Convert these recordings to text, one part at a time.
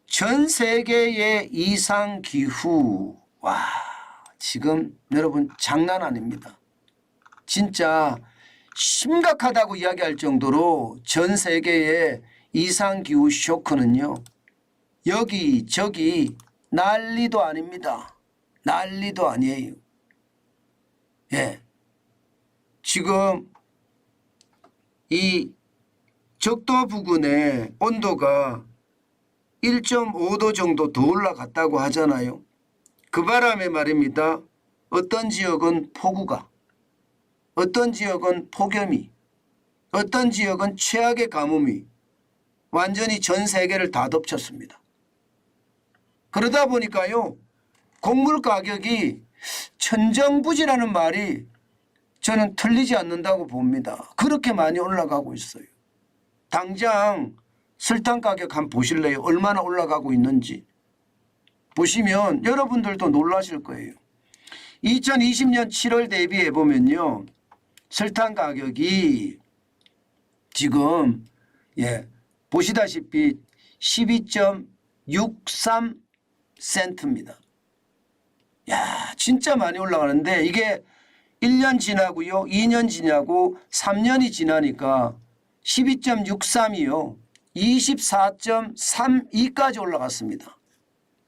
전 세계의 이상기후, 와, 지금 여러분 장난 아닙니다. 진짜 심각하다고 이야기할 정도로 전 세계의 이상기후 쇼크는요, 여기저기 난리도 아닙니다. 난리도 아니에요. 예. 지금 이 적도 부근의 온도가 1.5도 정도 더 올라갔다고 하잖아요. 그 바람에 말입니다. 어떤 지역은 폭우가, 어떤 지역은 폭염이, 어떤 지역은 최악의 가뭄이 완전히 전 세계를 다 덮쳤습니다. 그러다 보니까요, 곡물 가격이 천정부지라는 말이 저는 틀리지 않는다고 봅니다. 그렇게 많이 올라가고 있어요. 당장 설탕 가격 한번 보실래요? 얼마나 올라가고 있는지. 보시면 여러분들도 놀라실 거예요. 2020년 7월 대비해 보면요, 설탕 가격이 지금 보시다시피 12.63센트입니다. 야, 진짜 많이 올라가는데 이게 1년 지나고요, 2년 지나고 3년이 지나니까 12.63이요. 24.32까지 올라갔습니다.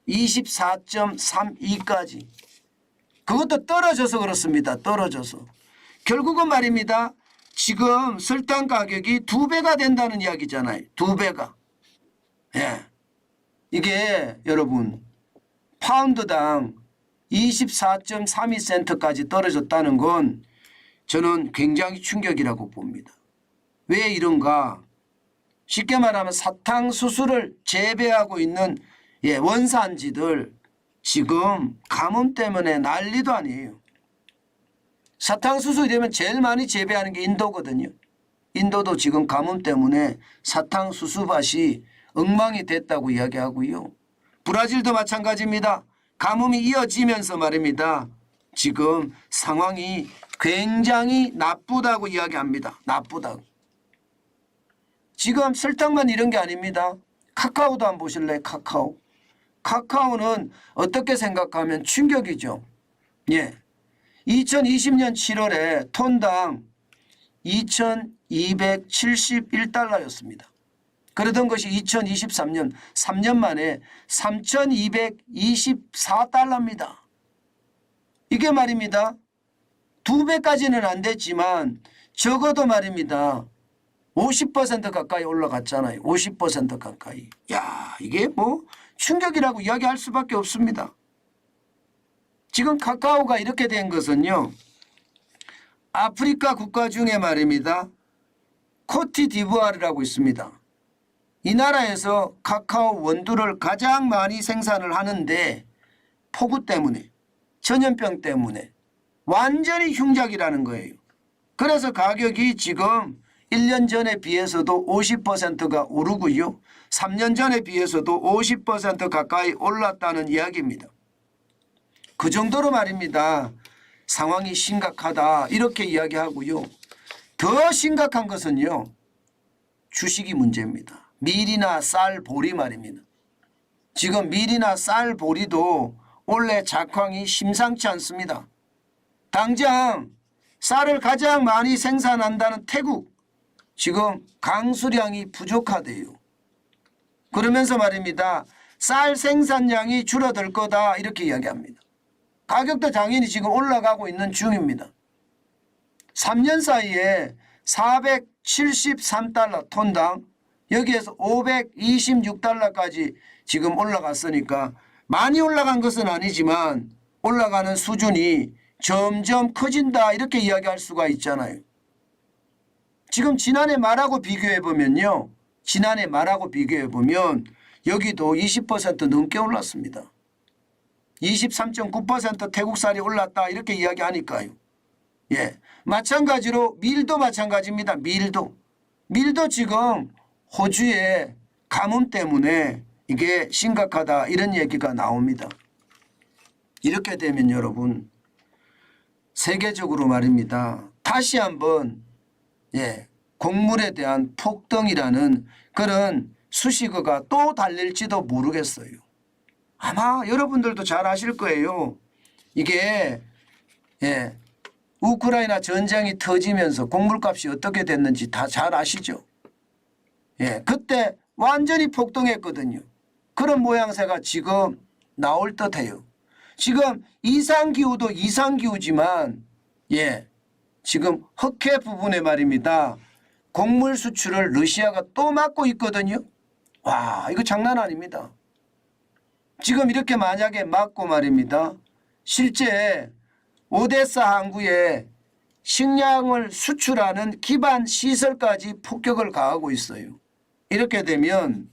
24.32까지. 그것도 떨어져서 그렇습니다. 떨어져서. 결국은 말입니다. 지금 설탕 가격이 2배가 된다는 이야기잖아요. 2배가. 예. 이게 여러분 파운드당 24.32센트까지 떨어졌다는 건 저는 굉장히 충격이라고 봅니다. 왜 이런가? 쉽게 말하면 사탕수수를 재배하고 있는 원산지들 지금 가뭄 때문에 난리도 아니에요. 사탕수수 되면 제일 많이 재배하는 게 인도거든요. 인도도 지금 가뭄 때문에 사탕수수밭이 엉망이 됐다고 이야기하고요. 브라질도 마찬가지입니다. 가뭄이 이어지면서 말입니다. 지금 상황이 굉장히 나쁘다고 이야기합니다. 나쁘다고. 지금 설탕만 이런 게 아닙니다. 카카오도 한번 보실래요? 카카오. 카카오는 어떻게 생각하면 충격이죠. 예. 2020년 7월에 톤당 2,271달러였습니다. 그러던 것이 2023년 3년 만에 3,224달러입니다. 이게 말입니다. 2배까지는 안 됐지만 적어도 말입니다. 50% 가까이 올라갔잖아요. 50% 가까이. 야, 이게 뭐 충격이라고 이야기할 수밖에 없습니다. 지금 카카오가 이렇게 된 것은요, 아프리카 국가 중에 말입니다. 코트디부아르라고 있습니다. 이 나라에서 카카오 원두를 가장 많이 생산을 하는데 폭우 때문에, 전염병 때문에 완전히 흉작이라는 거예요. 그래서 가격이 지금 1년 전에 비해서도 50%가 오르고요. 3년 전에 비해서도 50% 가까이 올랐다는 이야기입니다. 그 정도로 말입니다. 상황이 심각하다 이렇게 이야기하고요. 더 심각한 것은요, 주식이 문제입니다. 밀이나 쌀, 보리 말입니다. 지금 밀이나 쌀, 보리도 올해 작황이 심상치 않습니다. 당장 쌀을 가장 많이 생산한다는 태국, 지금 강수량이 부족하대요. 그러면서 말입니다. 쌀 생산량이 줄어들 거다 이렇게 이야기합니다. 가격도 당연히 지금 올라가고 있는 중입니다. 3년 사이에 473달러 톤당, 여기에서 526달러까지 지금 올라갔으니까 많이 올라간 것은 아니지만 올라가는 수준이 점점 커진다 이렇게 이야기할 수가 있잖아요. 지금 지난해 말하고 비교해 보면요. 지난해 말하고 비교해 보면 여기도 20% 넘게 올랐습니다. 23.9% 태국쌀이 올랐다 이렇게 이야기하니까요. 예, 마찬가지로 밀도 마찬가지입니다. 밀도 지금 호주의 가뭄 때문에 이게 심각하다 이런 얘기가 나옵니다. 이렇게 되면 여러분 세계적으로 말입니다. 다시 한번 곡물에 대한 폭등이라는 그런 수식어가 또 달릴지도 모르겠어요. 아마 여러분들도 잘 아실 거예요. 이게 우크라이나 전쟁이 터지면서 곡물값이 어떻게 됐는지 다 잘 아시죠? 그때 완전히 폭등했거든요. 그런 모양새가 지금 나올 듯해요. 지금 이상기후도 이상기후지만 지금 흑해 부분에 말입니다. 곡물 수출을 러시아가 또 막고 있거든요. 와, 이거 장난 아닙니다. 지금 이렇게 만약에 막고 말입니다. 실제 오데사 항구에 식량을 수출하는 기반 시설까지 폭격을 가하고 있어요. 이렇게 되면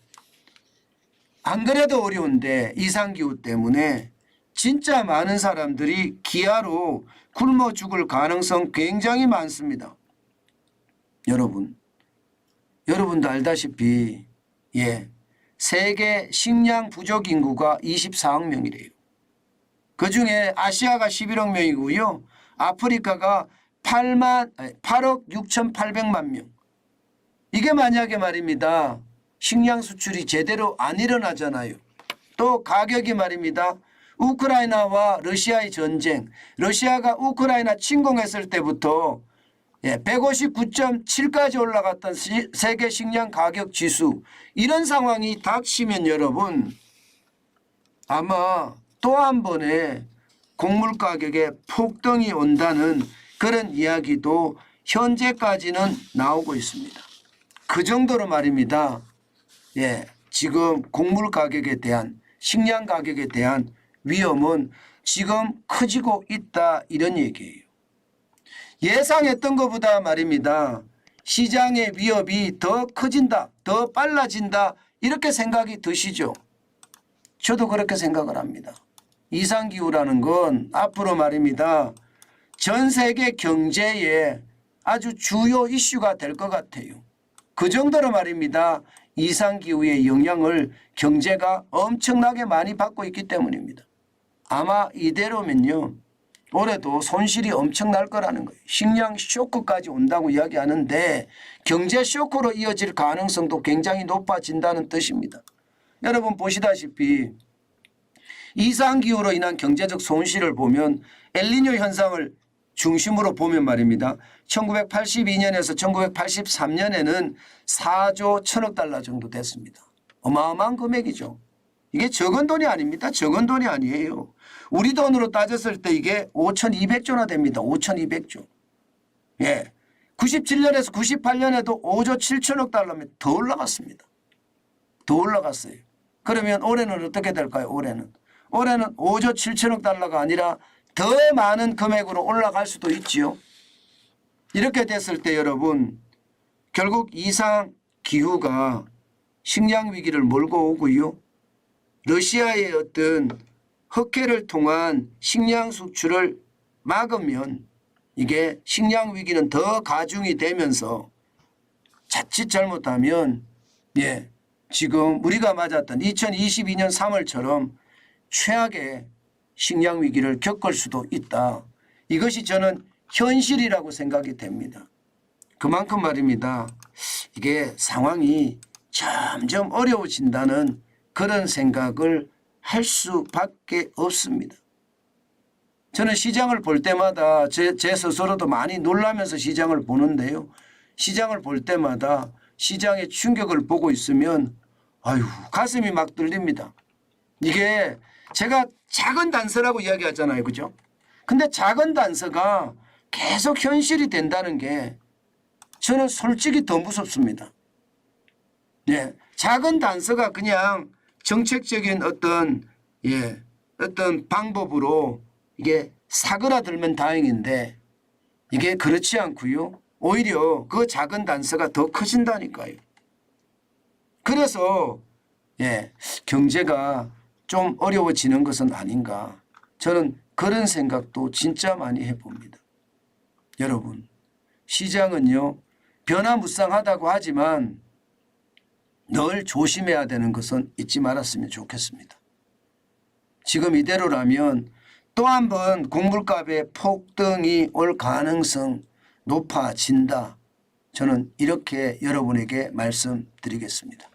안 그래도 어려운데 이상기후 때문에 진짜 많은 사람들이 기아로 굶어 죽을 가능성 굉장히 많습니다. 여러분도 알다시피 세계 식량 부족 인구가 24억 명이래요. 그중에 아시아가 11억 명이고요. 아프리카가 8억 6,800만 명. 이게 만약에 말입니다. 식량 수출이 제대로 안 일어나잖아요. 또 가격이 말입니다. 우크라이나와 러시아의 전쟁, 러시아가 우크라이나 침공했을 때부터 159.7까지 올라갔던 세계 식량 가격 지수, 이런 상황이 닥치면 여러분 아마 또 한 번의 곡물 가격의 폭등이 온다는 그런 이야기도 현재까지는 나오고 있습니다. 그 정도로 말입니다. 지금 곡물 가격에 대한, 식량 가격에 대한 위험은 지금 커지고 있다, 이런 얘기예요. 예상했던 것보다 말입니다. 시장의 위협이 더 커진다, 더 빨라진다, 이렇게 생각이 드시죠? 저도 그렇게 생각을 합니다. 이상기후라는 건 앞으로 말입니다. 전 세계 경제에 아주 주요 이슈가 될 것 같아요. 그 정도로 말입니다. 이상기후의 영향을 경제가 엄청나게 많이 받고 있기 때문입니다. 아마 이대로면요, 올해도 손실이 엄청날 거라는 거예요. 식량 쇼크까지 온다고 이야기하는데 경제 쇼크로 이어질 가능성도 굉장히 높아진다는 뜻입니다. 여러분 보시다시피 이상기후로 인한 경제적 손실을 보면 엘니뇨 현상을 중심으로 보면 말입니다. 1982년에서 1983년에는 4조 1천억 달러 정도 됐습니다. 어마어마한 금액이죠. 이게 적은 돈이 아닙니다. 적은 돈이 아니에요. 우리 돈으로 따졌을 때 이게 5,200조나 됩니다. 5,200조. 97년에서 98년에도 5조 7천억 달러면 더 올라갔습니다. 더 올라갔어요. 그러면 올해는 어떻게 될까요? 올해는 5조 7천억 달러가 아니라 더 많은 금액으로 올라갈 수도 있지요. 이렇게 됐을 때 여러분 결국 이상기후가 식량 위기를 몰고 오고요. 러시아의 어떤 흑해를 통한 식량 수출을 막으면 이게 식량 위기는 더 가중이 되면서 자칫 잘못하면 지금 우리가 맞았던 2022년 3월처럼 최악의 식량 위기를 겪을 수도 있다. 이것이 저는 현실이라고 생각이 됩니다. 그만큼 말입니다. 이게 상황이 점점 어려워진다는 그런 생각을 할 수밖에 없습니다. 저는 시장을 볼 때마다 제 스스로도 많이 놀라면서 시장을 보는데요. 시장을 볼 때마다 시장의 충격을 보고 있으면 가슴이 막 떨립니다. 이게 제가 작은 단서라고 이야기하잖아요. 그죠? 근데 작은 단서가 계속 현실이 된다는 게 저는 솔직히 더 무섭습니다. 작은 단서가 그냥 정책적인 어떤 방법으로 이게 사그라들면 다행인데 이게 그렇지 않고요. 오히려 그 작은 단서가 더 커진다니까요. 그래서 경제가 좀 어려워지는 것은 아닌가. 저는 그런 생각도 진짜 많이 해봅니다. 여러분, 시장은요, 변화무쌍하다고 하지만 늘 조심해야 되는 것은 잊지 말았으면 좋겠습니다. 지금 이대로라면 또 한 번 곡물값의 폭등이 올 가능성 높아진다. 저는 이렇게 여러분에게 말씀드리겠습니다.